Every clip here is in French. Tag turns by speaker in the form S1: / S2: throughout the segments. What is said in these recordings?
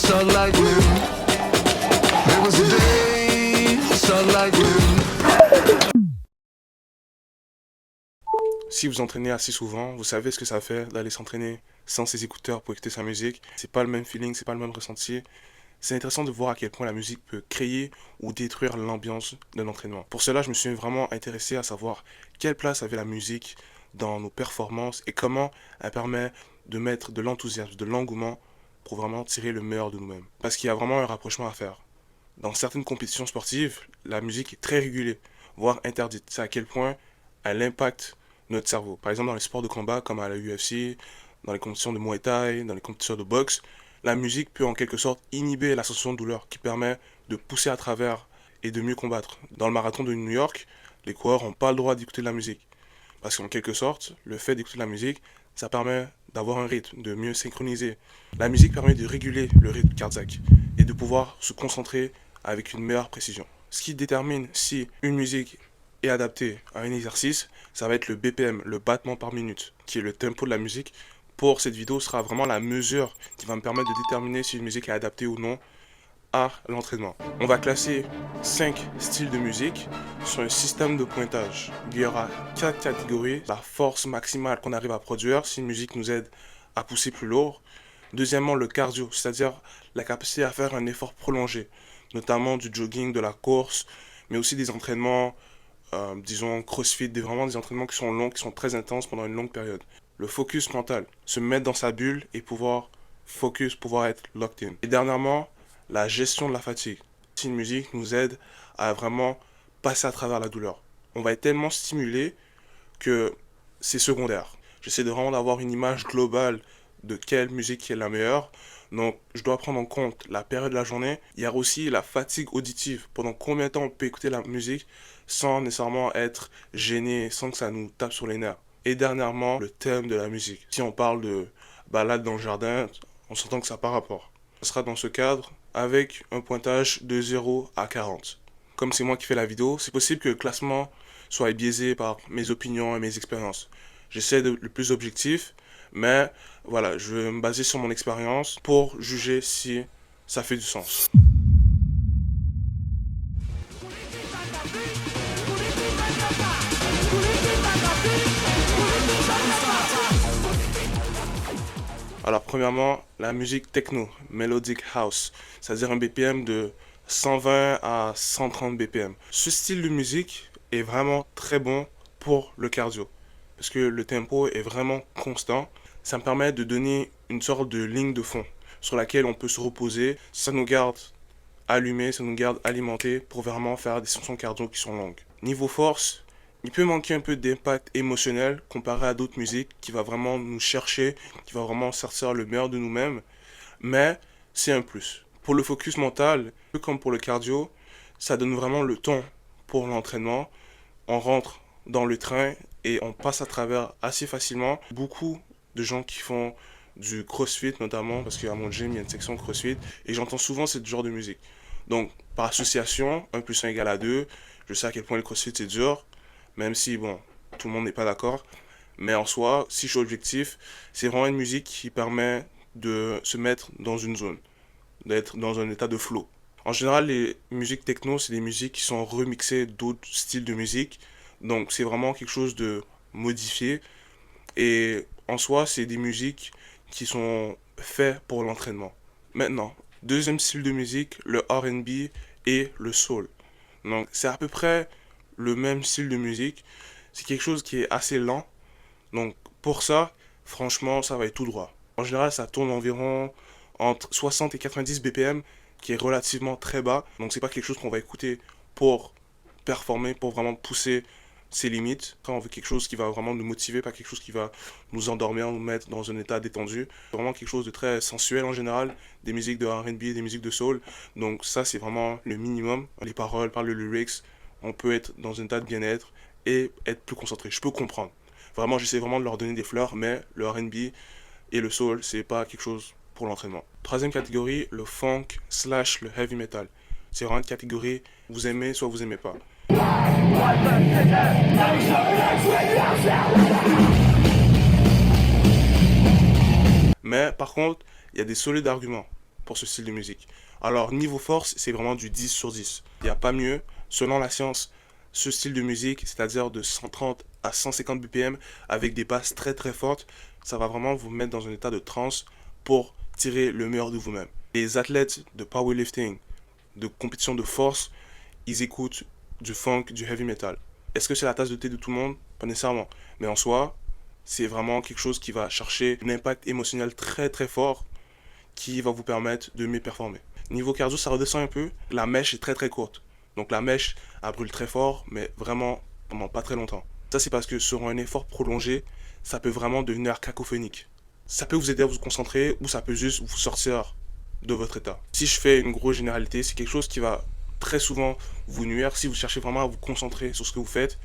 S1: so lightning. There was a day, so lightning.
S2: Si vous entraînez assez souvent, vous savez ce que ça fait d'aller s'entraîner sans ses écouteurs pour écouter sa musique. C'est pas le même feeling, c'est pas le même ressenti. C'est intéressant de voir à quel point la musique peut créer ou détruire l'ambiance d'un entraînement. Pour cela, je me suis vraiment intéressé à savoir quelle place avait la musique dans nos performances et comment elle permet de mettre de l'enthousiasme, de l'engouement pour vraiment tirer le meilleur de nous-mêmes. Parce qu'il y a vraiment un rapprochement à faire. Dans certaines compétitions sportives, la musique est très régulée, voire interdite. C'est à quel point elle impacte notre cerveau. Par exemple, dans les sports de combat comme à la UFC, dans les compétitions de Muay Thai, dans les compétitions de boxe, la musique peut en quelque sorte inhiber la sensation de douleur qui permet de pousser à travers et de mieux combattre. Dans le marathon de New York, les coureurs n'ont pas le droit d'écouter de la musique. Parce qu'en quelque sorte, le fait d'écouter de la musique, ça permet d'avoir un rythme, de mieux synchroniser. La musique permet de réguler le rythme cardiaque et de pouvoir se concentrer avec une meilleure précision. Ce qui détermine si une musique est adaptée à un exercice, ça va être le BPM, le battement par minute, qui est le tempo de la musique. Pour cette vidéo, ce sera vraiment la mesure qui va me permettre de déterminer si une musique est adaptée ou non à l'entraînement. On va classer 5 styles de musique sur un système de pointage. Il y aura 4 catégories. La force maximale qu'on arrive à produire si une musique nous aide à pousser plus lourd. Deuxièmement, le cardio, c'est-à-dire la capacité à faire un effort prolongé, notamment du jogging, de la course, mais aussi des entraînements, disons crossfit, vraiment des entraînements qui sont longs, qui sont très intenses pendant une longue période. Le focus mental, se mettre dans sa bulle et pouvoir focus, pouvoir être locked in. Et dernièrement, la gestion de la fatigue. Si une musique nous aide à vraiment passer à travers la douleur. On va être tellement stimulé que c'est secondaire. J'essaie de vraiment d'avoir une image globale de quelle musique est la meilleure. Donc, je dois prendre en compte la période de la journée. Il y a aussi la fatigue auditive. Pendant combien de temps on peut écouter la musique sans nécessairement être gêné, sans que ça nous tape sur les nerfs. Et dernièrement, le thème de la musique. Si on parle de balade dans le jardin, on s'entend que ça n'a pas rapport. Ce sera dans ce cadre avec un pointage de 0 à 40. Comme c'est moi qui fais la vidéo, c'est possible que le classement soit biaisé par mes opinions et mes expériences. J'essaie de le plus objectif, mais voilà, je vais me baser sur mon expérience pour juger si ça fait du sens. Alors premièrement, la musique techno, Melodic House, c'est-à-dire un BPM de 120 à 130 BPM. Ce style de musique est vraiment très bon pour le cardio, parce que le tempo est vraiment constant. Ça me permet de donner une sorte de ligne de fond sur laquelle on peut se reposer. Ça nous garde allumés, ça nous garde alimentés pour vraiment faire des sessions cardio qui sont longues. Niveau force, il peut manquer un peu d'impact émotionnel comparé à d'autres musiques qui va vraiment nous chercher, qui va vraiment sortir le meilleur de nous-mêmes, mais c'est un plus. Pour le focus mental, peu comme pour le cardio, ça donne vraiment le ton pour l'entraînement. On rentre dans le train et on passe à travers assez facilement. Beaucoup de gens qui font du crossfit notamment, parce qu'à mon gym il y a une section crossfit, et j'entends souvent ce genre de musique. Donc par association, 1 plus 1 égale à 2, je sais à quel point le crossfit c'est dur, même si, bon, tout le monde n'est pas d'accord. Mais en soi, si je suis objectif, c'est vraiment une musique qui permet de se mettre dans une zone, d'être dans un état de flow. En général, les musiques techno, c'est des musiques qui sont remixées d'autres styles de musique. Donc, c'est vraiment quelque chose de modifié. Et en soi, c'est des musiques qui sont faites pour l'entraînement. Maintenant, deuxième style de musique, le R&B et le soul. Donc, c'est à peu près le même style de musique. C'est quelque chose qui est assez lent. Donc pour ça, franchement, ça va être tout droit. En général, ça tourne environ entre 60 et 90 BPM, qui est relativement très bas. Donc c'est pas quelque chose qu'on va écouter pour performer, pour vraiment pousser ses limites. Après, on veut quelque chose qui va vraiment nous motiver, pas quelque chose qui va nous endormir, nous mettre dans un état détendu. Vraiment quelque chose de très sensuel en général, des musiques de R&B, des musiques de soul. Donc ça, c'est vraiment le minimum. Les paroles, par le lyrics, on peut être dans un état de bien-être et être plus concentré. Je peux comprendre. Vraiment, j'essaie vraiment de leur donner des fleurs, mais le R&B et le soul, c'est pas quelque chose pour l'entraînement. Troisième catégorie, le funk / le heavy metal. C'est vraiment une catégorie, vous aimez, soit vous aimez pas. Mais par contre, il y a des solides arguments pour ce style de musique. Alors, niveau force, c'est vraiment du 10 sur 10. Il n'y a pas mieux. Selon la science, ce style de musique, c'est-à-dire de 130 à 150 BPM avec des basses très très fortes, ça va vraiment vous mettre dans un état de transe pour tirer le meilleur de vous-même. Les athlètes de powerlifting, de compétition de force, ils écoutent du funk, du heavy metal. Est-ce que c'est la tasse de thé de tout le monde? Pas nécessairement. Mais en soi, c'est vraiment quelque chose qui va chercher un impact émotionnel très très fort qui va vous permettre de mieux performer. Niveau cardio, ça redescend un peu. La mèche est très très courte. Donc la mèche, elle brûle très fort, mais vraiment pendant pas très longtemps. Ça, c'est parce que sur un effort prolongé, ça peut vraiment devenir cacophonique. Ça peut vous aider à vous concentrer ou ça peut juste vous sortir de votre état. Si je fais une grosse généralité, c'est quelque chose qui va très souvent vous nuire si vous cherchez vraiment à vous concentrer sur ce que vous faites.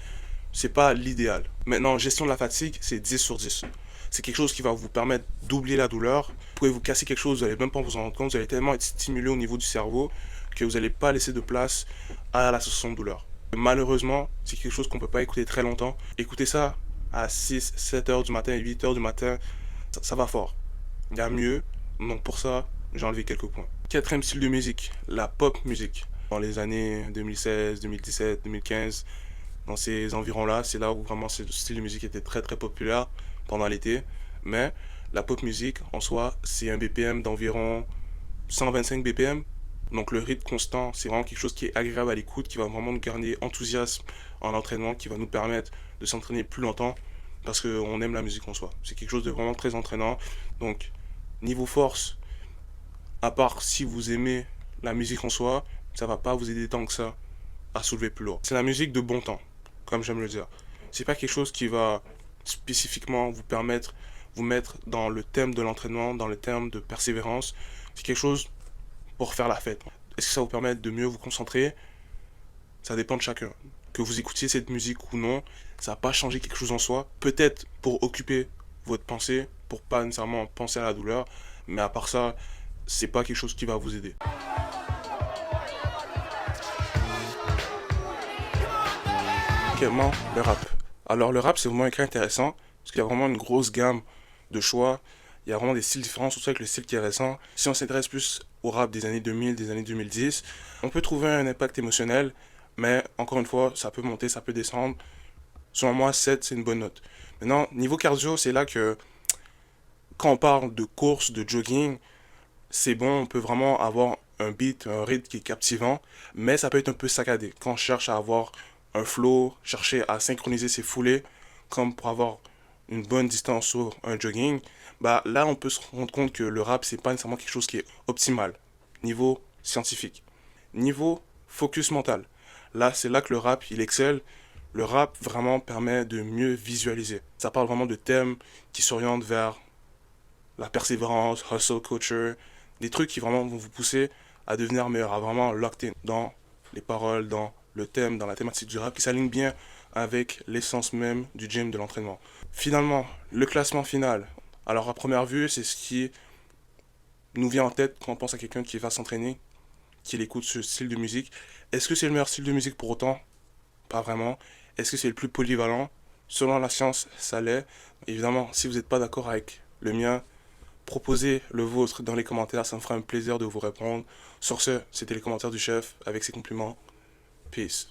S2: C'est pas l'idéal. Maintenant, gestion de la fatigue, c'est 10 sur 10. C'est quelque chose qui va vous permettre d'oublier la douleur. Vous pouvez vous casser quelque chose, vous n'allez même pas vous en rendre compte. Vous allez tellement être stimulé au niveau du cerveau que vous n'allez pas laisser de place à la sensation de douleur. Malheureusement, c'est quelque chose qu'on ne peut pas écouter très longtemps. Écoutez ça à 6, 7 heures du matin, 8 heures du matin, ça va fort. Il y a mieux, donc pour ça, j'ai enlevé quelques points. Quatrième style de musique, la pop musique. Dans les années 2016, 2017, 2015, dans ces environs-là, c'est là où vraiment ce style de musique était très très populaire pendant l'été. Mais la pop musique, en soi, c'est un BPM d'environ 125 BPM. Donc le rythme constant, c'est vraiment quelque chose qui est agréable à l'écoute, qui va vraiment nous garder enthousiasme en entraînement, qui va nous permettre de s'entraîner plus longtemps parce qu'on aime la musique en soi. C'est quelque chose de vraiment très entraînant. Donc niveau force, à part si vous aimez la musique en soi, ça va pas vous aider tant que ça à soulever plus lourd. C'est la musique de bon temps, comme j'aime le dire. C'est pas quelque chose qui va spécifiquement vous permettre, vous mettre dans le thème de l'entraînement, dans le thème de persévérance. C'est quelque chose pour faire la fête. Est-ce que ça vous permet de mieux vous concentrer? Ça dépend de chacun. Que vous écoutiez cette musique ou non, ça va pas changer quelque chose en soi. Peut-être pour occuper votre pensée, pour pas nécessairement penser à la douleur, mais à part ça, c'est pas quelque chose qui va vous aider. Quatrièmement, le rap. Alors le rap, c'est vraiment écrit intéressant parce qu'il y a vraiment une grosse gamme de choix. Il y a vraiment des styles différents, surtout avec le style qui est récent. Si on s'intéresse plus au rap des années 2000, des années 2010, on peut trouver un impact émotionnel, mais encore une fois, ça peut monter, ça peut descendre. Selon moi, 7, c'est une bonne note. Maintenant, niveau cardio, c'est là que quand on parle de course, de jogging, c'est bon, on peut vraiment avoir un beat, un rythme qui est captivant, mais ça peut être un peu saccadé. Quand on cherche à avoir un flow, chercher à synchroniser ses foulées, comme pour avoir une bonne distance sur un jogging, bah là on peut se rendre compte que le rap c'est pas nécessairement quelque chose qui est optimal, niveau scientifique. Niveau focus mental, là c'est là que le rap il excelle. Le rap vraiment permet de mieux visualiser. Ça parle vraiment de thèmes qui s'orientent vers la persévérance, hustle culture, des trucs qui vraiment vont vous pousser à devenir meilleur, à vraiment locked in dans les paroles, dans le thème, dans la thématique du rap, qui s'aligne bien avec l'essence même du gym, de l'entraînement. Finalement, le classement final. Alors à première vue, c'est ce qui nous vient en tête quand on pense à quelqu'un qui va s'entraîner, qui écoute ce style de musique. Est-ce que c'est le meilleur style de musique pour autant? Pas vraiment. Est-ce que c'est le plus polyvalent? Selon la science, ça l'est. Évidemment, si vous n'êtes pas d'accord avec le mien, proposez le vôtre dans les commentaires, ça me fera un plaisir de vous répondre. Sur ce, c'était les commentaires du chef avec ses compliments. Peace.